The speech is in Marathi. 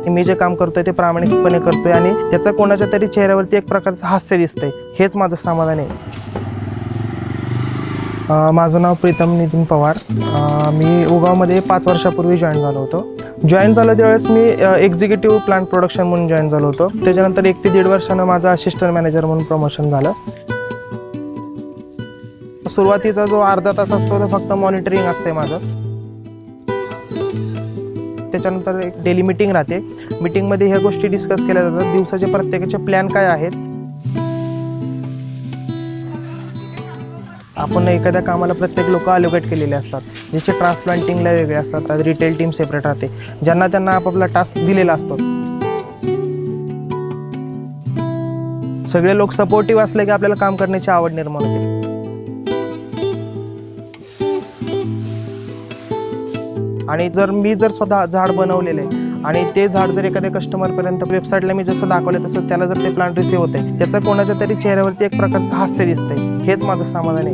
मी जे काम करतोय ते प्रामाणिकपणे करतोय आणि त्याचं कोणाच्या तरी चेहऱ्यावरती एक प्रकारचं हास्य दिसतंय, हेच माझं समाधान आहे. माझं नाव प्रीतम नितीन पवार. मी उगावमध्ये 5 वर्षापूर्वी जॉईन झालो होतो. जॉईन झालं त्यावेळेस मी एक्झिक्युटिव्ह प्लांट प्रोडक्शन म्हणून जॉईन झालो होतो. त्याच्यानंतर 1 ते 1.5 वर्षानं माझं असिस्टंट मॅनेजर म्हणून प्रमोशन झालं. सुरुवातीचा जो अर्धा तास असतो तो फक्त मॉनिटरिंग असते माझं. त्याच्यानंतर एक डेली मीटिंग राहते. मीटिंगमध्ये ह्या गोष्टी डिस्कस केल्या जातात. दिवसाचे प्रत्येकाचे प्लॅन काय आहेत. आपण एखाद्या कामाला प्रत्येक लोक अलोकेट केलेले असतात. जसे ट्रान्सप्लांटिंगला वेगळे असतात, रिटेल टीम सेपरेट राहते, ज्यांना त्यांना आपापला टास्क दिलेला असतो. सगळे लोक सपोर्टिव्ह असले की आपल्याला काम करण्याची आवड निर्माण होते. आणि मी जर स्वतः झाड बनवलेलं आहे आणि ते झाड जर एखाद्या कस्टमरपर्यंत वेबसाईटला मी जसं दाखवलं तसं त्याला जर ते प्लांट रिसीव्ह होते, त्याचं कोणाच्या तरी चेहऱ्यावरती एक प्रकारचं हास्य दिसतंय, हेच माझं समाधान आहे.